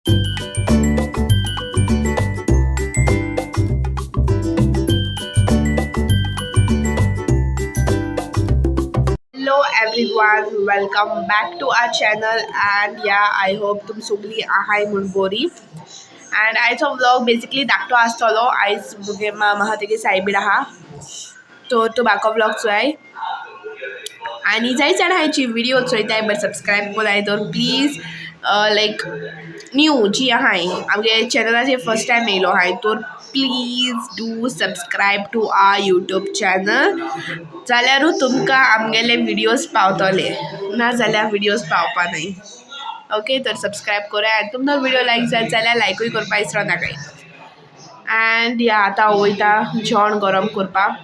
Hello everyone, welcome back to our channel. And yeah, I hope तुम सगळी आहाय म्हूण बरी. And आयचो vlog basically धाकटो आसतलो. आयज मुगे म्हाका तेगे सायबीण आहा, तो बाको vlog चोय. आणि जाय जाण हायची व्हिडिओ चोयताय बट सबस्क्राईब कोलाय तर प्लीज लायक न्यू जी आहाय आमगे चॅनलाचेर फर्स्ट टायम येयलो आहाय तर please do subscribe to our YouTube channel. जाल्यारूच तुमकां आमगेले व्हिडिओज पावतले, ना जाल्यार व्हिडिओज पावपा नाय. ओके, तर सबस्क्राईब करा आनी तुमकां व्हिडिओ लायक जात जाल्यार लायकूय करपा इसरो नाकाय. एंड या आतां वयता जेवण गरम करपाक.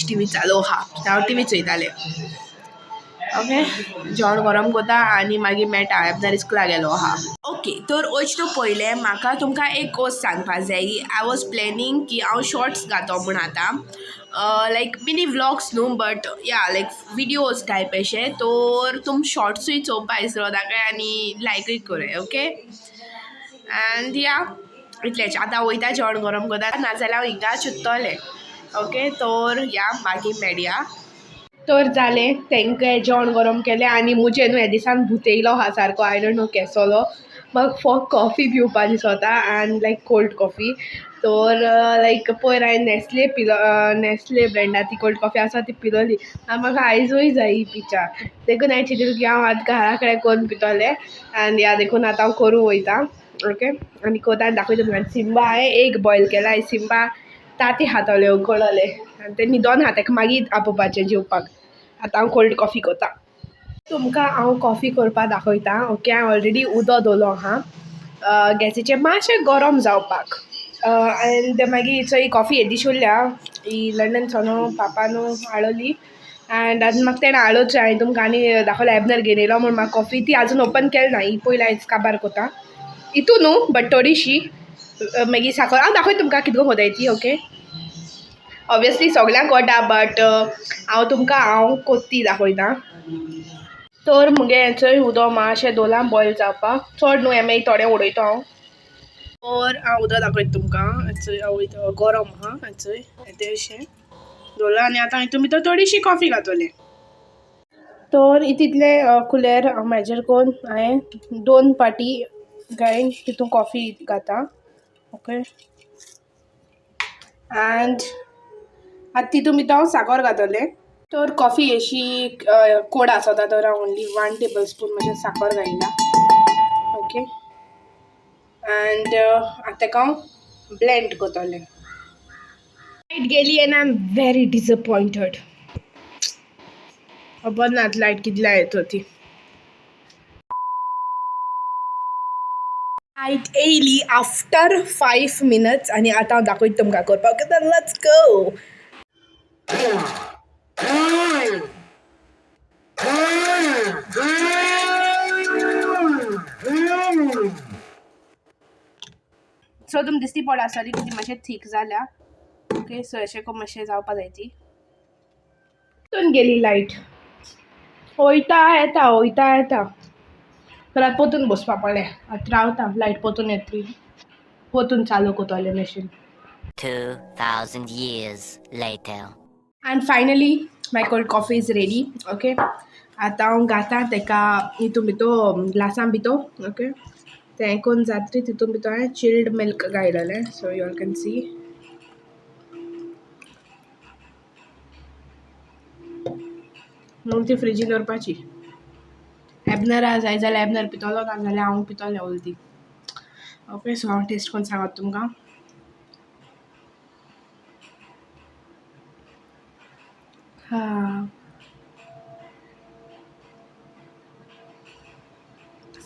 टीव्ही चालू आहा, हांव टीव्ही चोयतालें. ओके, जेवण गरम करता आनी मागीर मेळटा. एबदार इस्कुला गेलो आहा. ओके, तर वचतो पयलें म्हाका तुमकां एक गोश्ट सांगपा जाय. आय वॉज प्लॅनिंग की हांव शॉर्ट्स घातो म्हूण आतां, लायक मिनी व्लॉग्स न्हू बट या लायक विडिओज टायप अशे. तर तुम शॉर्ट्सूय चोवपा इसरो नाकाय आनी लायकूय कराय. ओके, एंड या इतलेंच. आतां वयता जेवण गरम करता, नाजाल्यार हांव हिंगा चिंत्तोलें. ओके, तर या मागीर मेळया. तर जालें, तेंकां जेवण गरम केलें आनी मुजे न्हू ह्या दिसान भूत येयलो आहा सारको. आय डोंट नो केसलो. म्हाका फक्त कॉफी पिवपा दिसता एंड लायक कोल्ड कॉफी. तर लायक पयर हांवें नॅस्ले पिलो, नॅस्ले ब्रँडाची कोल्ड कॉफी आसा ती पिलोली आनी म्हाका आयजूय जाय ही पिच्या. देखून हांवें चिंतिल्लें की हांव आतां घरा कडेन करून पितोलें. एंड ह्या देखून आतां हांव करूं वयता. ओके, आनी कोता आनी दाखयता तुमकां. सिंबा हांवें एक बॉयल केला. सिंबा तांतीं खातोलें उकडोलें आनी ते न्हिदोन आहा, ताका मागीर आपोवपाचें जेवपाक. आतां हांव कोल्ड कॉफी करता. तुमकां हांव कॉफी करपा दाखयता. ओके, हांवें ऑलरेडी उदक दवरलो आहा गॅसीचेर मातशें गरम जावपाक. एंड मागीर ही कॉफी एदिशी उरल्या, ही लंडनसोन पापान हाडली. एंड आतां म्हाका तेणें हाडोच जाय. हांवें तुमकां आनी दाखयलो एबनर घेवन येयलो म्हूण. म्हाका कॉफी ती आजून ओपन केली ना. ही पयलीं आयज काबार करता. हितू न्हू बट थोडीशी मागीर साखर हांव दाखयता तुमकां कितको कोताय ती. ओके, ऑब्वियसली सगळ्यांक कोटा बट हांव तुमकां हांव कोत्ती दाखयता. तर मुगे हेचोय उदक मातशें दवरलां बॉयल जावपाक. चड न्हू, हे मागीर थोडें उडयता हांव. तर हांव उदक दाखयता तुमकां. हेचोय हांव गरम आहा. हेचोय येतें अशें दवरलां आनी आतां हितून भितर थोडीशी कॉफी घातोलें. तर तितलें कुलेर मेजर करून हांवें 2 पाटी घायन तितून कॉफी घाता. ओके, एंड आतां तितून भितर हांव साखर घातोलें. तर कॉफी अशी कोड आसता तर हांव ओन्ली 1 टेबल स्पून मातशें साखर घायला. ओके, एंड आतां ताका हांव ब्लेंड करतलें. लायट गेली एंड आय एम व्हेरी डिसअपॉयंटेड. खबर ना लायट कितल्या येतो ती. लायट येयली आफ्टर 5 मिनट्स आनी आतां हांव दाखयता तुमकां करपाक. Let's go. सो तुमकां दिसती पडा आसतली की ती मातशें थीक जाल्या. ओके, सो अशें करून मातशें जावपा जाय ती. तितून गेली लायट. वयता येता. तर आतां पोतून बसपा पडलें. आतां रावता लायट पोतून येतली. पोतून चालू करतलें machine. 2,000 years later. And finally my cold coffee is ready. Okay, आतां हांव घातां ताका हितून भितर ग्लासान भितर. ओके, तें करून जातरी तितून भितर हांवें चिल्ड मिल्क घायलेलें. So you all can see. म्हणून ती फ्रिजीन दवरपाची. एबनर जाय जाल्यार एबनर पितलो, ना जाल्यार हांव पितलें उलती. ओके, सो हांव टेस्ट करून सांगता तुमकां.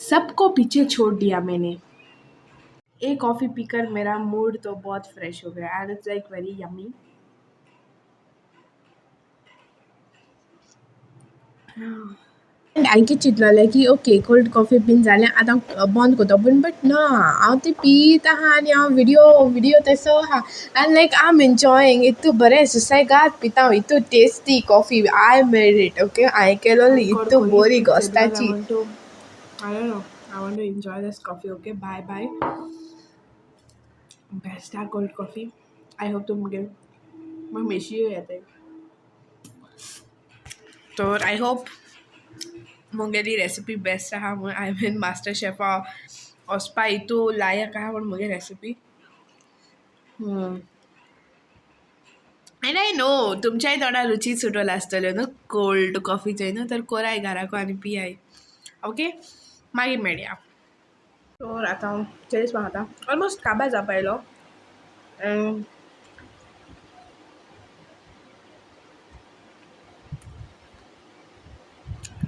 सबको पीछे छोड़ दिया मैंने. एक कॉफ़ी पीकर मेरा मूड तो बहुत फ्रेश हो गया and it's like very yummy. हांवें कितें चिंतलेलें की ओके कोल्ड कॉफी बीन जालें आतां बंद करता पूण बट ना, हांव ती पीत आहा आनी हांव व्हिडिओ तेसो आहा and like I'm enjoying. इतू बरें सुसेगाद पिता हांव. इतू tasty coffee. I made it. Okay, हांवें केलोली इतू बरी घोस्ताची. I want to enjoy this coffee. Okay, bye bye. Best cold coffee. I hope तुमगे मैं मेशी हो जाते तो I hope Mungeli recipe best रहा I mean मास्टर शेफ वचपा इतू लायक आहा म्हूण मुगे रेसिपी एंड आई नो तुमच्याय तोंडार रुची सुटोल आसतल्यो न्हू कोल्ड कॉफी चोय न्हू तर कोराय घराको आनी पियाय ओके मागीर मेळया तर आतां हांव चेरीस खाता ऑलमोस्ट काबार जावपा आयलो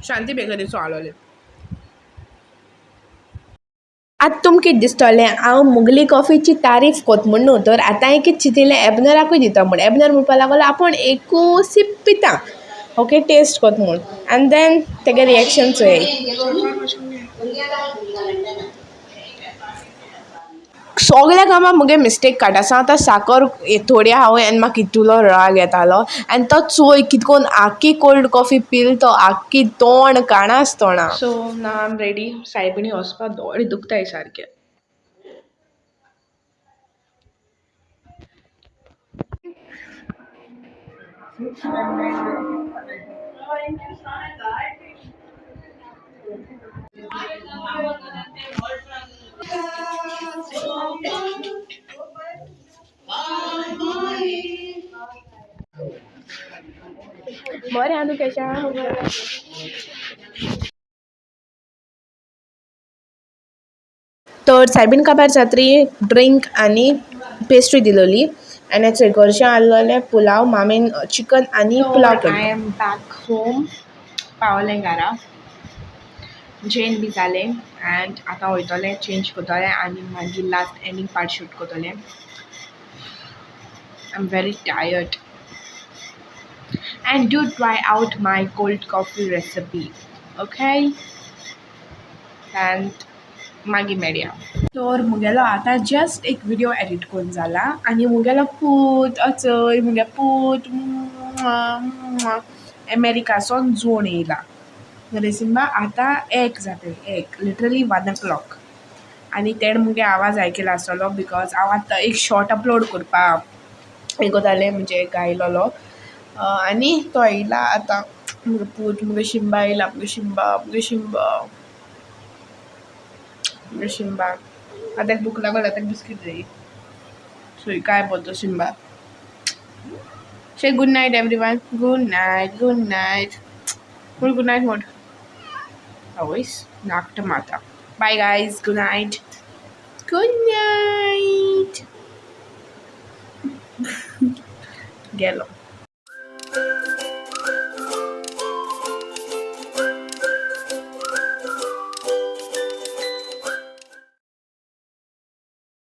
शांती बेकरीचो आलोले आतां तुमकां कितें दिसतलें हांव मुगली कॉफीची तारीफ कोत म्हूण न्हू तर आतां हांवें कितें चिंतिल्लें एबनराकूय दिता म्हूण एबनर म्हणपा लागलो आपूण एकू सीप पिता ओके टेस्ट कोत म्हूण आनी देन तेगे रिएक्शन चोय सगळ्या कामां मुगे मिस्टेक काडटा सा आतां साकर थोडी हांवें आनी म्हाका इतुलो राग येतालो आनी तो चोय कितकोन आख्खी कोल्ड कॉफी पील तो आख्खी तोंड काणाच तोंडां सो ना आय एम रेडी सायबिणी वचपा दोळे दुखताय सारके बरें आहा तूं केशें आहा तर सायबीण काबार जात्री ड्रिंक आनी पेस्ट्री दिलोली आनी चोयकोरशें आहलोलें पुलाव मामीन चिकन आनी पुलाव केल्लो आय एम बॅक होम पावलें घरा चेंज बी जालें एंड आतां वयतलें चेंज कोतोलें आनी मागीर लास्ट एंडींग पार्ट शूट कोतोलें I'm very tired and do try out my cold coffee recipe okay and मागीर मेळया तर मुगेलो आतां जस्ट एक व्हिडिओ एडिट करून जाला आनी मुगेलो पूत चोय मुगे पूत अमेरिकासून जोण येयला रेसिंबा आतां एक जाता एक लिटरली 1 o'clock आनी तेणें मुगे आवाज आयकला आसतलो बिकॉज हांव आतां एक शॉर्ट अपलोड करपा हें कोतालें म्हणजे गायलोलो आनी तो येयला आतां मुगे पूत मुगे शिंबा येयला मुगे शिंबा मुगे शिंबा मुगे शिंबा आतां ताका भूक लागोल आतां बिस्कीट जायी सो काय बोलतो शिंबा से good night everyone good night म्हूण गुड नायट म्हूण आवयस नाकट माता बाय गायज गुड नायट गेलो